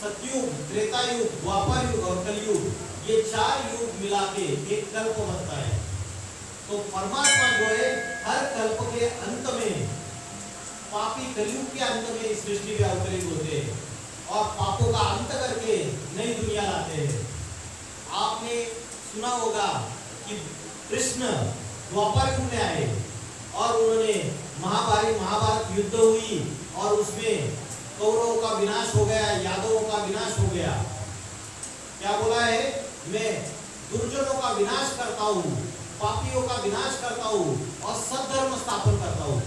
सतयुग, त्रेता युग, द्वापर युग और कलयुग, ये 4 युग मिला के एक कल्प बनता है। तो परमात्मा जो है हर कल्प के अंत में, पापी कलयुग के अंत में इस सृष्टि पे अवतरित होते हैं और पापों का अंत करके नई दुनिया लाते हैं। आपने सुना होगा कि कृष्ण द्वापर युग में आए और उन्होंने महाभारत युद्ध हुई और उसमें कौरवों का विनाश हो गया, यादवों का विनाश हो गया। क्या बोला है? मैं दुर्जनों का विनाश करता हूँ, पापियों का विनाश करता हूँ और सद्धर्म स्थापन करता हूँ।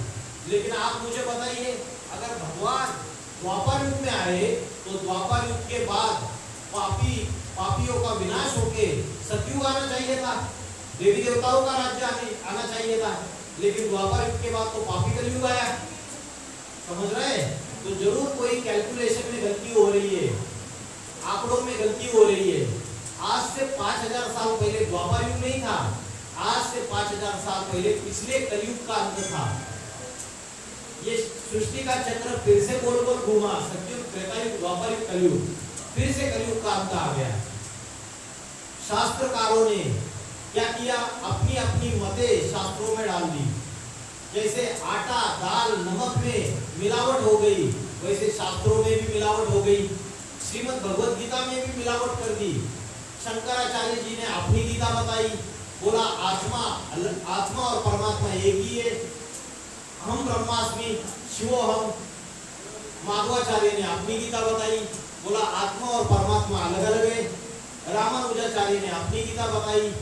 लेकिन आप मुझे बताइए, अगर भगवान द्वापर युग में आए तो द्वापर युग के बाद पापियों का विनाश होके सतयुग आना चाहिए था, देवी देवताओं का राज्य आना चाहिए था। लेकिन द्वापर युग के बाद तो पापी कलयुग आया। समझ रहे हैं? तो जरूर कोई कैलकुलेशन में गलती हो रही है, आंकड़ों में गलती हो रही है। आज से 5000 साल पहले द्वापर युग नहीं था, आज से 5000 साल पहले पिछले कलयुग का अंत था। ये सृष्टि का चक्र फिर से गोल गोल घूमा, सतयुग, त्रेता युग, द्वापर युग, कलयुग, फिर से कलयुग का अंत आ गया। शास्त्रकारों ने क्या किया? अपनी अपनी मतें शास्त्रों में डाल दी। जैसे आटा, दाल, नमक में मिलावट हो गई, वैसे शास्त्रों में भी मिलावट हो गई। श्रीमद् भगवद गीता में भी मिलावट कर दी। शंकराचार्य जी ने अपनी गीता बताई, बोला आत्मा और परमात्मा एक ही है, हम ब्रह्मास्मि शिवोहम। माधवाचार्य ने अपनी गीता बताई, बोला आत्मा और परमात्मा अलग अलग है। रामानुजाचार्य ने अपनी गीता बताई,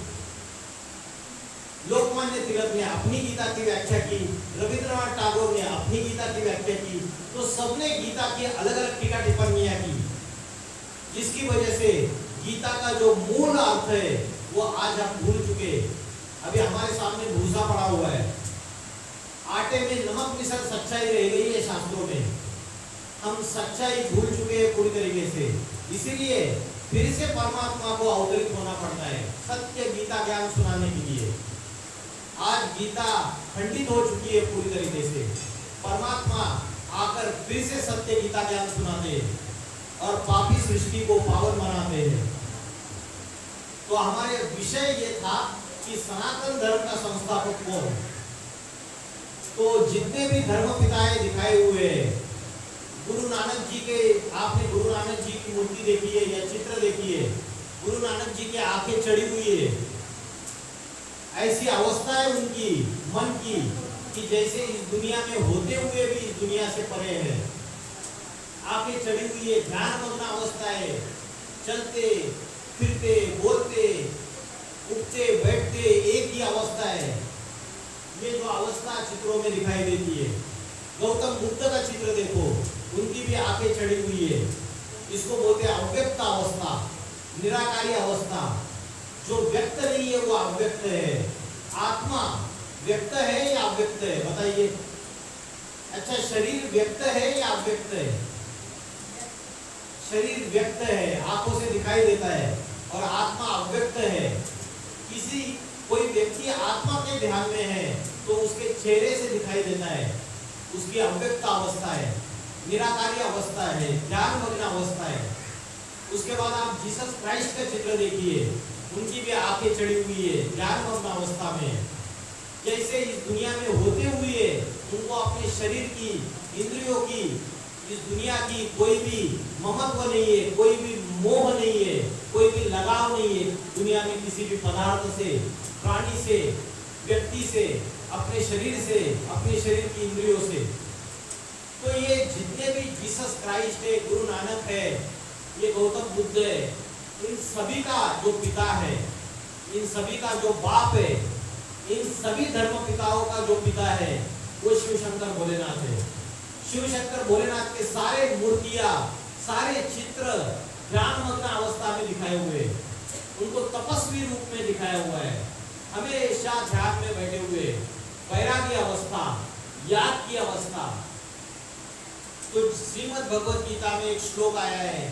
लोकमान्य तिलक ने अपनी गीता की व्याख्या की, रविंद्रनाथ टैगोर ने अपनी गीता की व्याख्या की। तो सबने गीता की अलग अलग टीका टिप्पणियां की, जिसकी वजह से गीता का जो मूल अर्थ है वो आज हम भूल चुके। अभी हमारे सामने भूसा पड़ा हुआ है, आटे में नमक मिसल सच्चाई रह गई है शास्त्रों में। हम सच्चाई भूल चुके हैं पूरी तरीके से, इसीलिए फिर से परमात्मा को अवतरित होना पड़ता है सत्य गीता ज्ञान सुनाने के लिए। आज गीता खंडित हो चुकी है पूरी तरीके से, परमात्मा आकर फिर से सत्य गीता ज्ञान सुनाते हैं और पापी सृष्टि को पावन बनाते हैं। तो हमारे विषय ये था कि सनातन धर्म का संस्थापक कौन। तो जितने भी धर्म पिताएं दिखाए हुए हैं, गुरु नानक जी के, आपने गुरु नानक जी की मूर्ति देखी है या चित्र देखी है? गुरु नानक जी की आंखें चढ़ी हुई है। ऐसी अवस्था है उनकी मन की कि जैसे इस दुनिया में होते हुए भी इस दुनिया से परे है। आंखें चढ़ी हुई है, ध्यान मग्न अवस्था है, चलते फिरते बोलते उठते बैठते एक ही अवस्था है। ये जो अवस्था चित्रों में दिखाई देती है, गौतम बुद्ध का चित्र देखो, उनकी भी आंखें चढ़ी हुई है। इसको बोलते हैं अव्यक्त अवस्था। निराकारी अवस्था, जो व्यक्त नहीं है वो अव्यक्त है। आत्मा व्यक्त है या अव्यक्त है, बताइए। अच्छा, शरीर व्यक्त है या अव्यक्त है? शरीर व्यक्त है, आंखों से दिखाई देता है, और आत्मा अव्यक्त है। कोई व्यक्ति आत्मा के ध्यान में है तो उसके चेहरे से दिखाई देता है, उसकी अव्यक्त अवस्था है, निराकारी अवस्था है, ध्यान मग्न अवस्था है। उसके बाद आप जीसस क्राइस्ट का चित्र देखिए, उनकी भी आंखें चढ़ी हुई है, ध्यान मग्न अवस्था में। जैसे इस दुनिया में होते हुए उनको अपने शरीर की, इंद्रियों की, इस दुनिया की कोई भी महत्व नहीं है, कोई भी मोह नहीं है, कोई भी लगाव नहीं है दुनिया में किसी भी पदार्थ से, प्राणी से, व्यक्ति से, अपने शरीर से, अपने शरीर की इंद्रियों से। तो ये जितने भी जीसस क्राइस्ट है, गुरु नानक है, ये गौतम बुद्ध है, इन सभी का जो पिता है, इन सभी का जो बाप है, इन सभी धर्म पिताओं का जो पिता है वो शिव शंकर भोलेनाथ है। शिव शंकर भोलेनाथ के सारे मूर्तियां, सारे चित्र ध्यान मग्न अवस्था में दिखाए हुए, उनको तपस्वी रूप में दिखाया हुआ है, हमेशा ध्यान में बैठे हुए, वैरागी अवस्था, याद की अवस्था। तो श्रीमद् भगवत गीता में एक श्लोक आया है,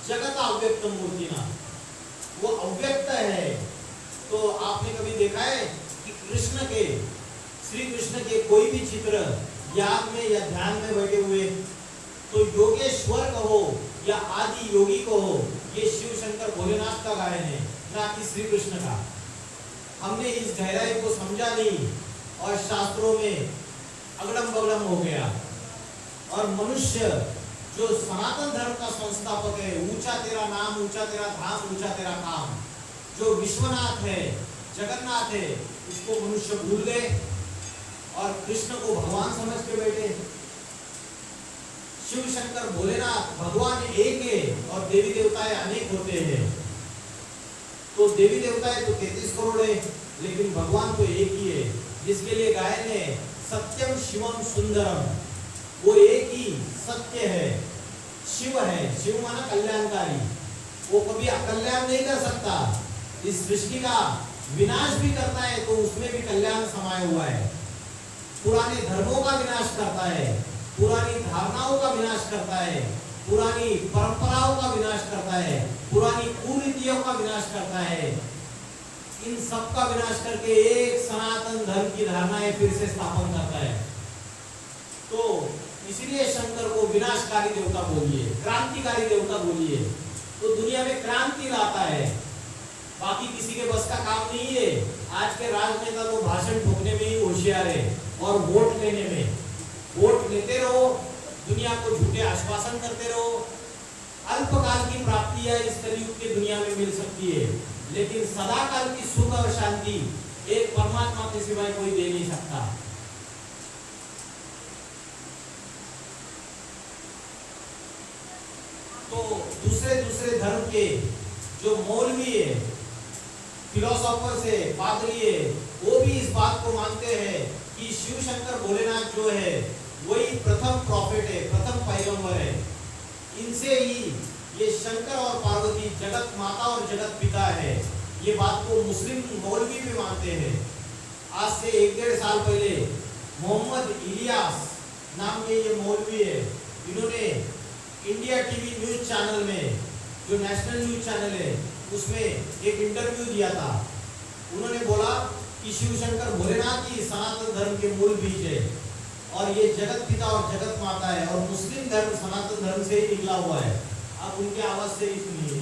जगत अव्यक्त मूर्तिना, वो अव्यक्त है। तो आपने कभी देखा है कि कृष्ण के, श्री कृष्ण के कोई भी चित्र याद में या ध्यान में बैठे हुए, तो योगेश्वर कहो या आदि योगी कहो, ये शिव शंकर भोलेनाथ का गायन है, ना कि श्री कृष्ण का। हमने इस गहराई को समझा नहीं और शास्त्रों में अगड़म बगड़म हो गया। और मनुष्य जो सनातन धर्म का संस्थापक है, ऊंचा तेरा नाम, ऊंचा तेरा धाम, ऊंचा तेरा काम, जो विश्वनाथ है, जगन्नाथ है, उसको मनुष्य भूल गए और कृष्ण को भगवान समझ के बैठे। शिव शंकर भोलेनाथ भगवान एक है और देवी देवताएं अनेक होते हैं। तो देवी देवताएं तो 33 करोड़ है, लेकिन भगवान तो एक ही है, जिसके लिए गायन है सत्यम शिवम सुंदरम, वो एक ही सत्य है, शिव है। शिव माना कल्याणकारी, वो कभी अकल्याण नहीं कर सकता। इस सृष्टि का विनाश भी करता है तो उसमें भी कल्याण समाया हुआ है। पुराने धर्मों का विनाश करता है, पुरानी धारणाओं का विनाश करता है, पुरानी परंपराओं का विनाश करता है, पुरानी कुरीतियों का विनाश करता है। इन सब का विनाश करके एक सनातन धर्म की धारणाएं फिर से स्थापन करता है। तो इसलिए शंकर को विनाशकारी देवता बोलिए, क्रांतिकारी देवता बोलिए। तो दुनिया में क्रांति लाता है, बाकी किसी के बस का काम नहीं है। आज के राजनेता तो भाषण ठोकने में ही होशियार है और वोट लेने में। वोट लेते रहो, दुनिया को झूठे आश्वासन करते रहो, अल्पकाल की प्राप्तियां इस कलयुग की दुनिया में मिल सकती है, लेकिन सदाकाल की सुख और शांति एक परमात्मा के सिवाय कोई दे नहीं सकता। तो दूसरे दूसरे धर्म के जो मौलवी है, फिलोसोफर्स है, पादरी है, वो भी इस बात को मानते हैं कि शिव शंकर भोलेनाथ जो है वही प्रथम प्रॉफिट है, प्रथम पैगंबर है। इनसे ही ये शंकर और पार्वती जगत माता और जगत पिता है। ये बात को मुस्लिम मौलवी भी मानते हैं। आज से 1-1.5 साल पहले मोहम्मद इलियास नाम के ये मौलवी है, इन्होंने इंडिया टीवी न्यूज चैनल में, जो नेशनल न्यूज चैनल है, उसमें एक इंटरव्यू दिया था। उन्होंने बोला कि शिव शंकर भोलेनाथ ही सनातन धर्म के मूल बीज है और ये जगत पिता और जगत माता है, और मुस्लिम धर्म सनातन धर्म से ही निकला हुआ है। आप उनके आवाज से ही सुनिए।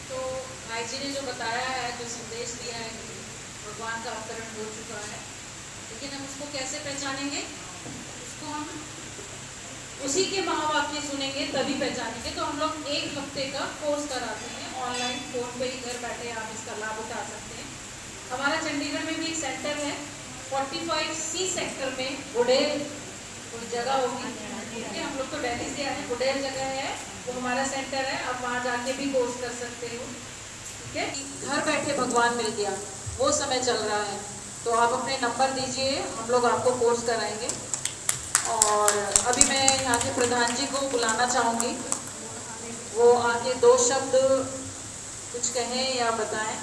तो भाई जी ने जो बताया है, जो संदेश दिया है कि भगवान का अवतरण हो चुका है, लेकिन हम उसको कैसे पहचानेंगे? उसको हम उसी के महावाक्य सुनेंगे तभी पहचानेंगे। तो हम लोग 1 हफ्ते का कोर्स कराते हैं ऑनलाइन, फोन पे ही घर बैठे आप इसका लाभ उठा सकते हैं। हमारा चंडीगढ़ में भी एक सेंटर है, 45C सेक्टर में बुढ़े कोई जगह होगी, ठीक है, हम लोग तो दिल्ली से आए हैं, बुडेर जगह है, वो हमारा सेंटर है, आप वहाँ जाके भी कोर्स कर सकते हो। ठीक है, घर बैठे भगवान मिल गया, वो समय चल रहा है, तो आप अपने नंबर दीजिए, हम लोग आपको कोर्स कराएंगे। और अभी मैं यहाँ के प्रधान जी को बुलाना चाहूँगी, वो आके 2 शब्द कुछ कहें या बताएं।